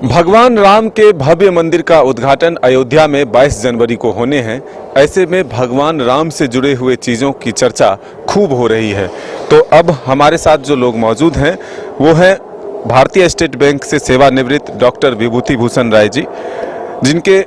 भगवान राम के भव्य मंदिर का उद्घाटन अयोध्या में 22 जनवरी को होने हैं। ऐसे में भगवान राम से जुड़े हुए चीज़ों की चर्चा खूब हो रही है। तो अब हमारे साथ जो लोग मौजूद हैं वो हैं भारतीय स्टेट बैंक से सेवानिवृत्त डॉक्टर विभूति भूषण राय जी, जिनके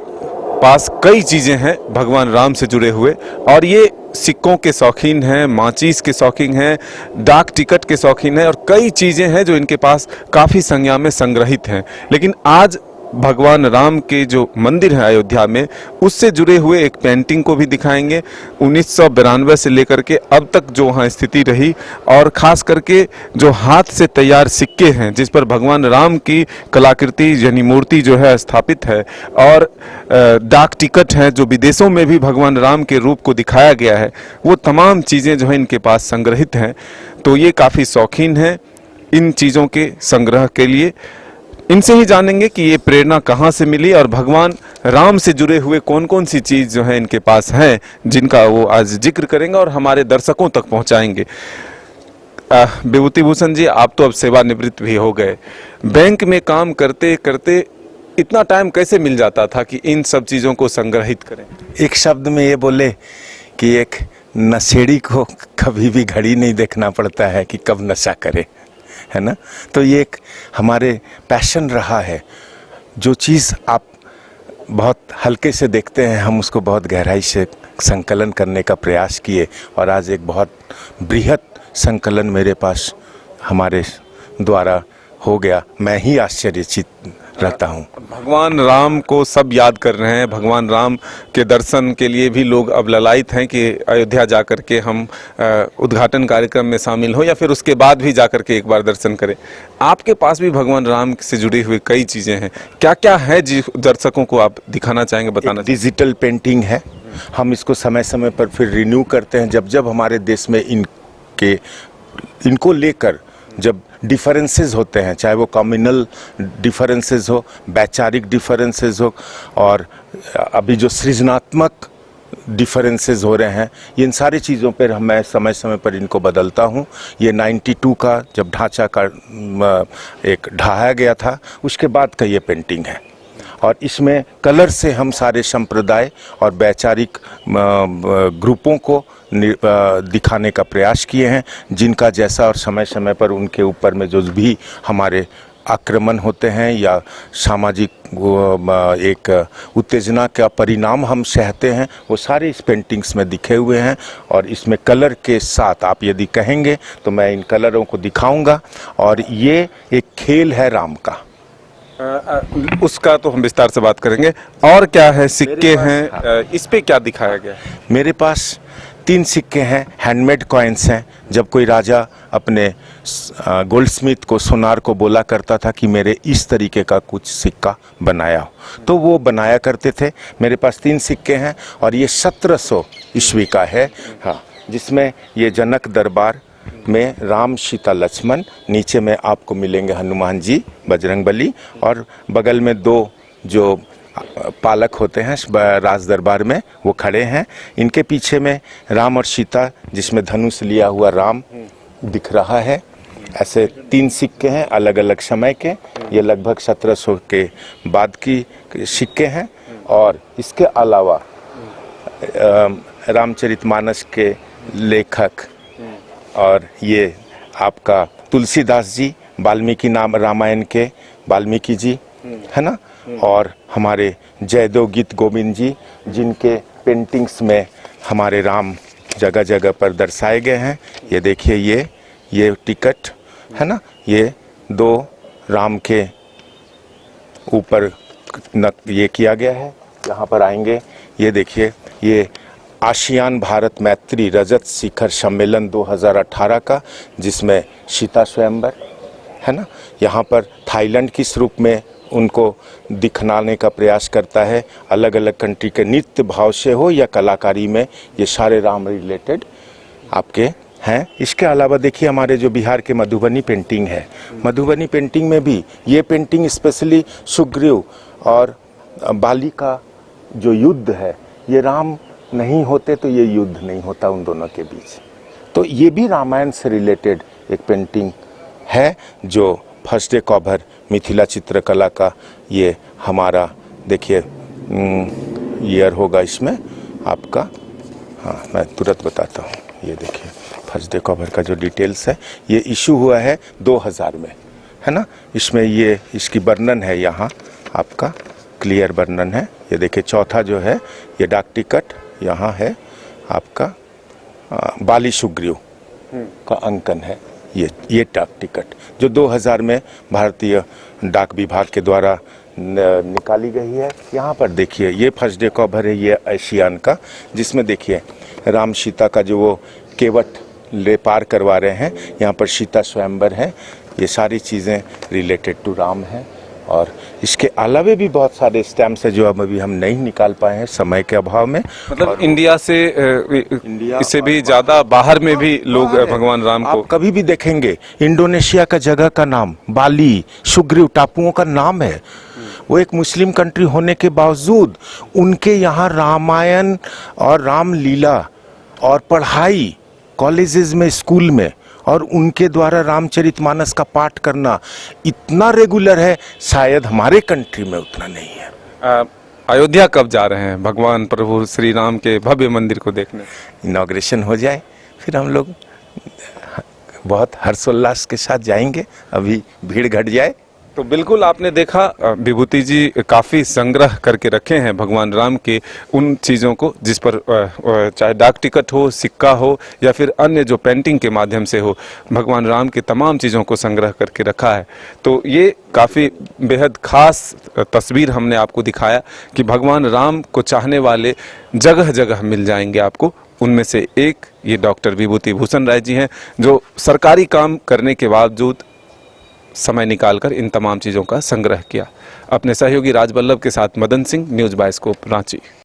पास कई चीज़ें हैं भगवान राम से जुड़े हुए, और ये सिक्कों के शौकीन हैं, माचिस के शौकीन हैं, डाक टिकट के शौकीन हैं, और कई चीज़ें हैं जो इनके पास काफ़ी संख्या में संग्रहित हैं। लेकिन आज भगवान राम के जो मंदिर है अयोध्या में, उससे जुड़े हुए एक पेंटिंग को भी दिखाएंगे। 1992 से लेकर के अब तक जो वहाँ स्थिति रही, और ख़ास करके जो हाथ से तैयार सिक्के हैं जिस पर भगवान राम की कलाकृति यानी मूर्ति जो है स्थापित है, और डाक टिकट हैं जो विदेशों में भी भगवान राम के रूप को दिखाया गया है, वो तमाम चीज़ें जो है इनके पास संग्रहित हैं। तो ये काफ़ी शौकीन हैं इन चीज़ों के संग्रह के लिए। इनसे ही जानेंगे कि ये प्रेरणा कहाँ से मिली और भगवान राम से जुड़े हुए कौन कौन सी चीज़ जो है इनके पास हैं, जिनका वो आज जिक्र करेंगे और हमारे दर्शकों तक पहुंचाएंगे। विभूति भूषण जी, आप तो अब सेवानिवृत्त भी हो गए, बैंक में काम करते करते इतना टाइम कैसे मिल जाता था कि इन सब चीज़ों को संग्रहित करें? एक शब्द में ये बोले कि एक नशेड़ी को कभी भी घड़ी नहीं देखना पड़ता है कि कब नशा करे, है ना। तो ये एक हमारे पैशन रहा है। जो चीज़ आप बहुत हल्के से देखते हैं, हम उसको बहुत गहराई से संकलन करने का प्रयास किए, और आज एक बहुत बृहत संकलन मेरे पास हमारे द्वारा हो गया। मैं ही आश्चर्यचकित रहता हूँ। भगवान राम को सब याद कर रहे हैं। भगवान राम के दर्शन के लिए भी लोग अब ललायित हैं कि अयोध्या जाकर के हम उद्घाटन कार्यक्रम में शामिल हो, या फिर उसके बाद भी जाकर के एक बार दर्शन करें। आपके पास भी भगवान राम से जुड़ी हुई कई चीज़ें हैं, क्या क्या है जी दर्शकों को आप दिखाना चाहेंगे, बताना? डिजिटल पेंटिंग है, हम इसको समय समय पर फिर रिन्यू करते हैं जब जब हमारे देश में इनको लेकर जब डिफरेंसेस होते हैं, चाहे वो कम्युनल डिफरेंसेस हो, वैचारिक डिफरेंसेस हो, और अभी जो सृजनात्मक डिफरेंसेस हो रहे हैं, इन सारी चीज़ों पर मैं समय समय पर इनको बदलता हूँ। ये 92 का जब ढांचा का एक ढहाया गया था, उसके बाद का ये पेंटिंग है, और इसमें कलर से हम सारे संप्रदाय और वैचारिक ग्रुपों को दिखाने का प्रयास किए हैं, जिनका जैसा और समय समय पर उनके ऊपर में जो भी हमारे आक्रमण होते हैं या सामाजिक एक उत्तेजना का परिणाम हम सहते हैं, वो सारे इस पेंटिंग्स में दिखे हुए हैं। और इसमें कलर के साथ आप यदि कहेंगे तो मैं इन कलरों को दिखाऊंगा, और ये एक खेल है राम का। उसका तो हम विस्तार से बात करेंगे। और क्या है, सिक्के हैं, इस पे क्या दिखाया गया? मेरे पास 3 सिक्के हैं, हैंडमेड कॉइन्स हैं। जब कोई राजा अपने गोल्डस्मिथ को, सोनार को बोला करता था कि मेरे इस तरीके का कुछ सिक्का बनाया हो, तो वो बनाया करते थे। मेरे पास 3 सिक्के हैं, और ये 1700 ईस्वी का है, हाँ, जिसमें ये जनक दरबार में राम, सीता, लक्ष्मण, नीचे में आपको मिलेंगे हनुमान जी, बजरंगबली, और बगल में 2 जो पालक होते हैं राज दरबार में, वो खड़े हैं। इनके पीछे में राम और सीता, जिसमें धनुष लिया हुआ राम दिख रहा है। ऐसे 3 सिक्के हैं अलग अलग समय के, ये लगभग 1700 के बाद की सिक्के हैं। और इसके अलावा रामचरितमानस के लेखक, और ये आपका तुलसीदास जी, वाल्मीकि नाम रामायण के वाल्मीकि जी, है ना, और हमारे जयदेव गीत गोविंद जी, जिनके पेंटिंग्स में हमारे राम जगह जगह पर दर्शाए गए हैं। ये देखिए, ये टिकट है ना, ये 2 राम के ऊपर ये किया गया है। यहाँ पर आएंगे, ये देखिए, ये आसियान भारत मैत्री रजत शिखर सम्मेलन 2018 का, जिसमें सीता स्वयंवर है ना, यहाँ पर थाईलैंड किस रूप में उनको दिखलाने का प्रयास करता है, अलग अलग कंट्री के नृत्य भाव से हो या कलाकारी में, ये सारे राम रिलेटेड आपके हैं। इसके अलावा देखिए, हमारे जो बिहार के मधुबनी पेंटिंग है, मधुबनी पेंटिंग में भी ये पेंटिंग स्पेशली सुग्रीव और बाली का जो युद्ध है, ये राम नहीं होते तो ये युद्ध नहीं होता उन दोनों के बीच। तो ये भी रामायण से रिलेटेड एक पेंटिंग है, जो फर्स्ट डे कवर मिथिला चित्रकला का ये हमारा देखिए ईयर होगा इसमें आपका। हाँ मैं तुरंत बताता हूँ, ये देखिए फर्स्ट डे कवर का जो डिटेल्स है ये इशू हुआ है 2000 में, है ना। इसमें ये इसकी वर्णन है, यहाँ आपका क्लियर वर्णन है। ये देखिए चौथा जो है ये डाक टिकट यहाँ है आपका बाली सुग्रीव का अंकन है। ये डाक टिकट जो 2000 में भारतीय डाक विभाग के द्वारा निकाली गई है। यहाँ पर देखिए ये फर्स्ट डे कवर है ये एशियान का, जिसमें देखिए राम सीता का जो वो केवट ले पार करवा रहे हैं, यहाँ पर सीता स्वयंवर है। ये सारी चीज़ें रिलेटेड टू राम हैं। और इसके अलावे भी बहुत सारे स्टैम्प्स हैं जो अब अभी हम नहीं निकाल पाए हैं समय के अभाव में। मतलब इंडिया से इससे भी ज़्यादा बाहर में भी लोग भगवान राम को आप कभी भी देखेंगे इंडोनेशिया का जगह का नाम बाली सुग्रीव टापुओं का नाम है। वो एक मुस्लिम कंट्री होने के बावजूद उनके यहाँ रामायण और रामलीला और पढ़ाई कॉलेजेस में स्कूल में और उनके द्वारा रामचरितमानस का पाठ करना इतना रेगुलर है, शायद हमारे कंट्री में उतना नहीं है। अयोध्या कब जा रहे हैं भगवान प्रभु श्री राम के भव्य मंदिर को देखने? इनॉग्रेशन हो जाए फिर हम लोग बहुत हर्षोल्लास के साथ जाएंगे, अभी भीड़ घट जाए। तो बिल्कुल आपने देखा विभूति जी काफ़ी संग्रह करके रखे हैं भगवान राम के उन चीज़ों को, जिस पर चाहे डाक टिकट हो, सिक्का हो या फिर अन्य जो पेंटिंग के माध्यम से हो, भगवान राम के तमाम चीज़ों को संग्रह करके रखा है। तो ये काफ़ी बेहद ख़ास तस्वीर हमने आपको दिखाया कि भगवान राम को चाहने वाले जगह जगह मिल जाएंगे आपको। उनमें से एक ये डॉक्टर विभूति भूषण राय जी हैं, जो सरकारी काम करने के बावजूद समय निकालकर इन तमाम चीज़ों का संग्रह किया। अपने सहयोगी राजबल्लभ के साथ मदन सिंह, न्यूज़ बाइस्कोप, रांची।